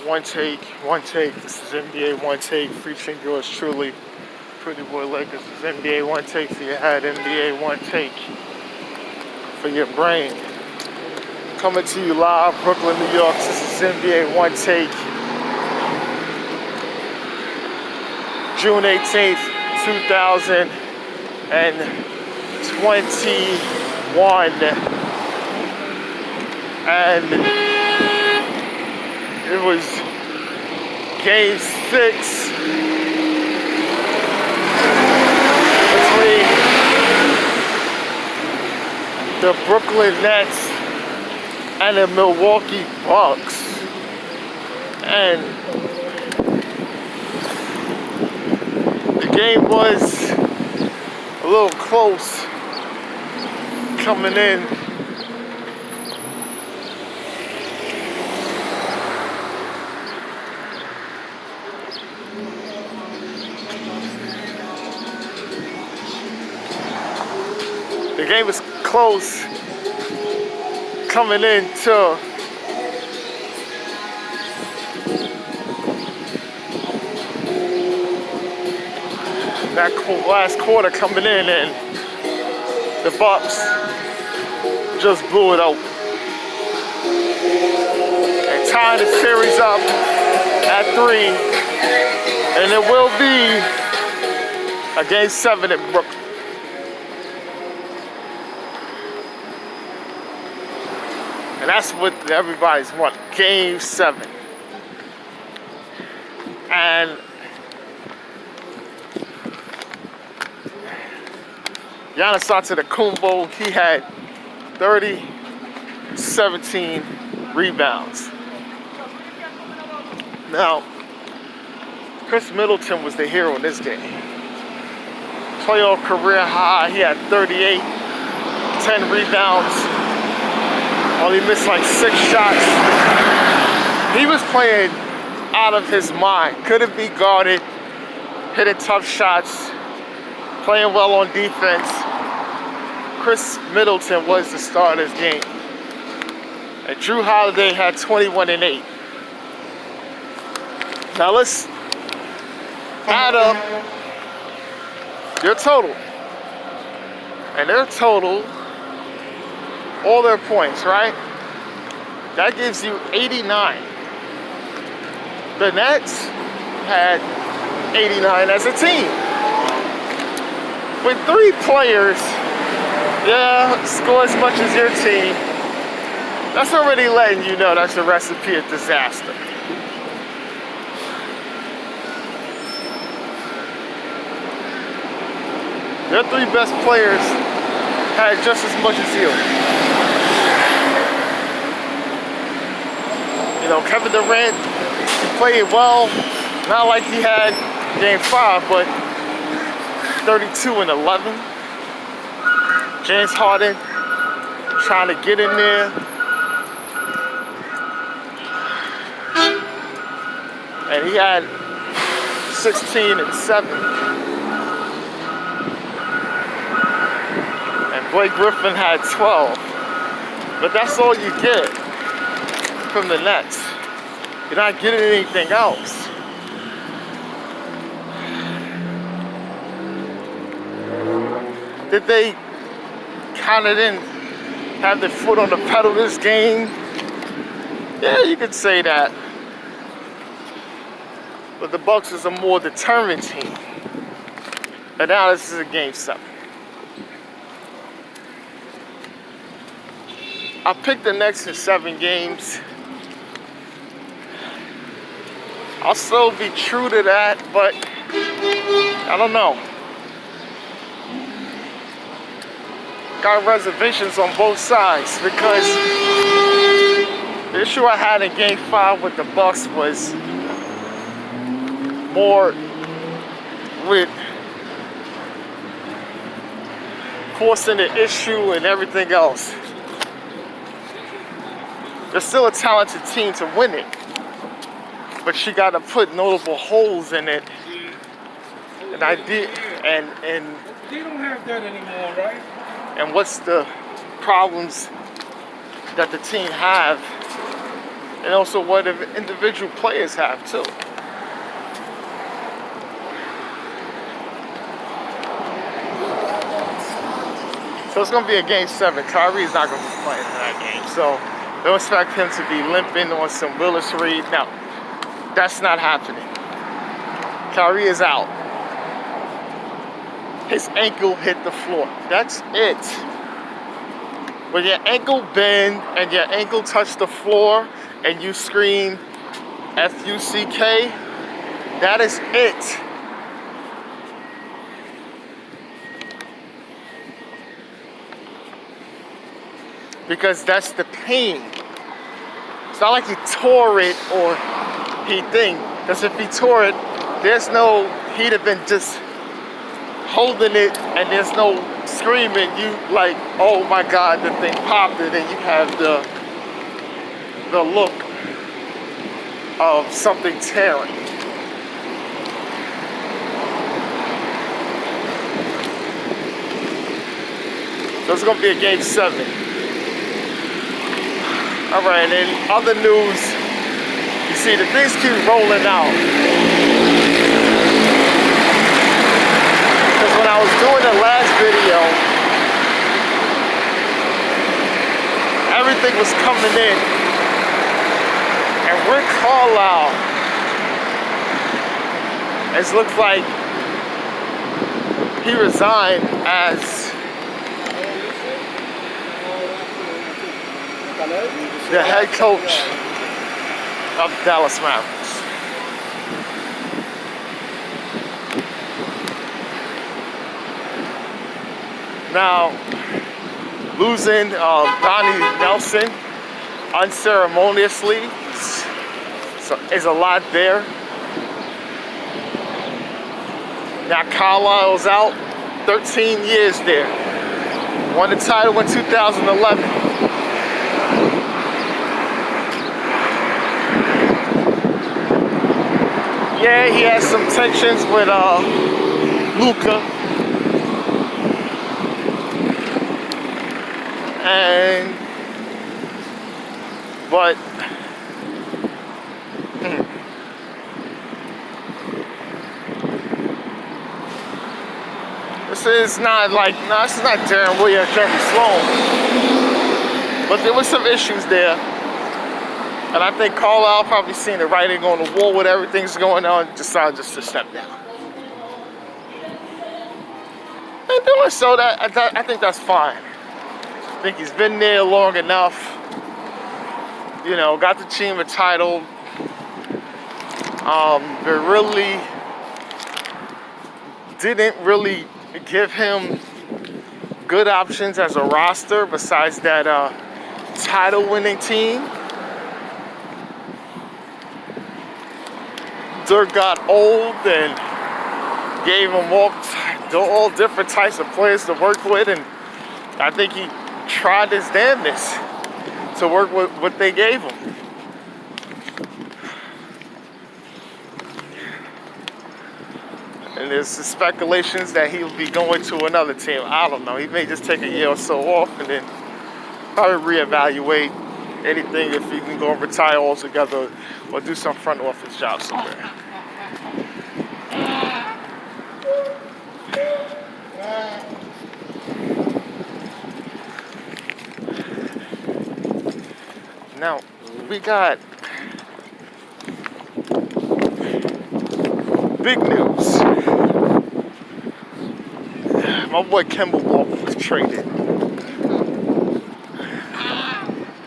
One take. This is NBA One Take, featuring yours truly, Pretty Boy Lakers. This is NBA One Take for your head, NBA One Take for your brain. Coming to you live, Brooklyn, New York. This is NBA One Take, June 18th, 2021. And it was Game 6 between the Brooklyn Nets and the Milwaukee Bucks. And the game was a little close coming in. The game was close coming into that last quarter coming in, and the Bucks just blew it open and tied the series up at 3, and it will be a Game 7 in Brooklyn. And that's what everybody's wanting, Game 7. And Giannis Antetokounmpo, he had 30, 17 rebounds. Now, Chris Middleton was the hero in this game. Playoff career high, he had 38, 10 rebounds. Only missed like 6 shots. He was playing out of his mind. Couldn't be guarded, hitting tough shots, playing well on defense. Chris Middleton was the star of this game. And Drew Holiday had 21 and 8. Now let's add up your total. And their total, all their points, right? That gives you 89. The Nets had 89 as a team. With 3 players, score as much as your team, that's already letting you know that's a recipe of disaster. Their 3 best players had just as much as you. You know, Kevin Durant, he played well, not like he had Game 5, but 32 and 11. James Harden trying to get in there. And he had 16 and 7. And Blake Griffin had 12. But that's all you get from the Nets. You're not getting anything else. Did they kind of didn't have their foot on the pedal this game? Yeah, you could say that. But the Bucks is a more determined team. And now this is a Game 7. I picked the Nets in 7 games. I'll still be true to that, but I don't know. Got reservations on both sides, because the issue I had in Game 5 with the Bucks was more with forcing the issue and everything else. They're still a talented team to win it, but she got to put notable holes in it. And I did, and they don't have that anymore, right? And what's the problems that the team have and also what individual players have too. So it's going to be a game 7. Kyrie's not going to be playing in that game. So don't expect him to be limping on some Willis Reed. No, that's not happening. Kyrie is out. His ankle hit the floor. That's it. When your ankle bend and your ankle touch the floor and you scream F-U-C-K, that is it. Because that's the pain. It's not like he tore it or he ding. Because if he tore it, he'd have been just holding it and there's no screaming. You like, oh my God, the thing popped it, and you have the look of something tearing. So it's gonna be a game 7. All right, in other news, you see the things keep rolling out. Because when I was doing the last video, everything was coming in. And Rick Carlisle, it looks like he resigned as the head coach of the Dallas Mavericks. Now, losing Donnie Nelson unceremoniously is a lot there. Now Carlisle's out, 13 years there. Won the title in 2011. Yeah, he has some tensions with Luka. But this is not like, no, this is not Darren Williams, Jeremy Sloan. But there was some issues there. And I think Carlisle probably seen the writing on the wall with everything's going on, decided just to step down. And doing so, I think that's fine. I think he's been there long enough. You know, got the team a title. They really didn't really give him good options as a roster besides that title-winning team. Dirk got old and gave him all different types of players to work with, and I think he tried his damnedest to work with what they gave him. And there's speculations that he'll be going to another team. I don't know. He may just take a year or so off and then probably reevaluate anything if he can go and retire altogether or do some front office job somewhere. Now, we got big news. My boy Kemba was traded.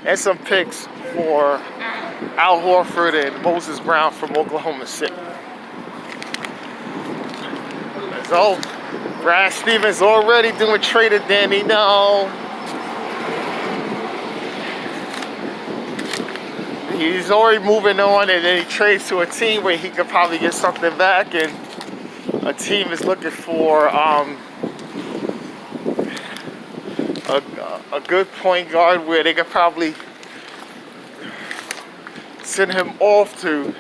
And some picks for Al Horford and Moses Brown from Oklahoma City. So, Brad Stevens already doing traded Danny. No. He's already moving on, and then he trades to a team where he could probably get something back, and a team is looking for a good point guard where they could probably send him off to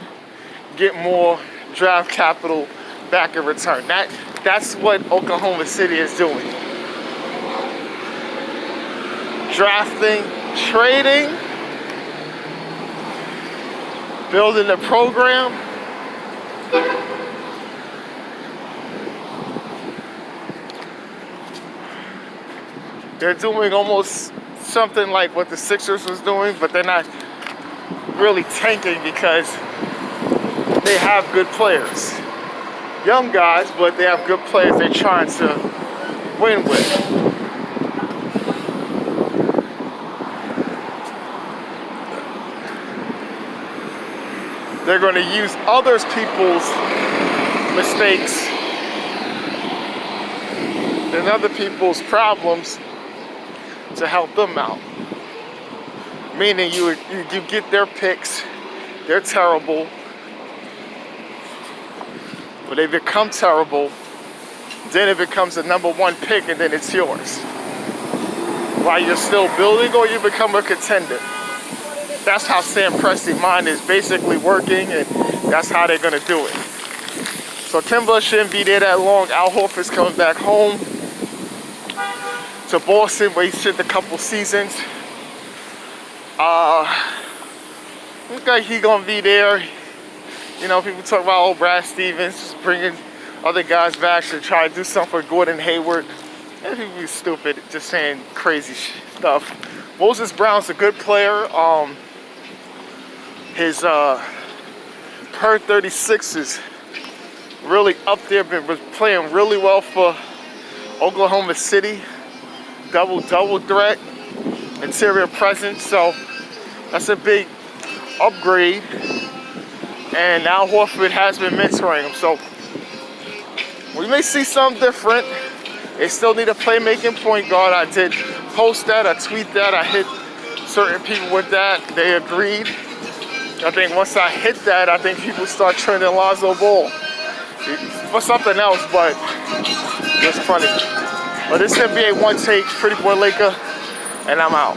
get more draft capital back in return. That's what Oklahoma City is doing. Drafting, trading, building the program. They're doing almost something like what the Sixers was doing, but they're not really tanking because they have good players. Young guys, but they have good players they're trying to win with. They're going to use other people's mistakes and other people's problems to help them out. Meaning you get their picks, they're terrible, but they become terrible, then it becomes the #1 pick and then it's yours. While you're still building or you become a contender. That's how Sam Presti's mind is basically working, and that's how they're gonna do it. So Kemba shouldn't be there that long. Al Horford's coming back home to Boston where he spent a couple seasons. Looks like he's gonna be there. You know, people talk about old Brad Stevens just bringing other guys back to try to do something for Gordon Hayward. And people be stupid, just saying crazy stuff. Moses Brown's a good player. His per 36 is really up there. Was playing really well for Oklahoma City. Double threat, interior presence. So that's a big upgrade. And now Horford has been mentoring him. So we may see something different. They still need a playmaking point guard. I did post that, I tweet that, I hit certain people with that. They agreed. I think once I hit that, I think people start trending Lonzo Ball for something else, but it's funny. But this NBA One Take, Pretty Boy Laker, and I'm out.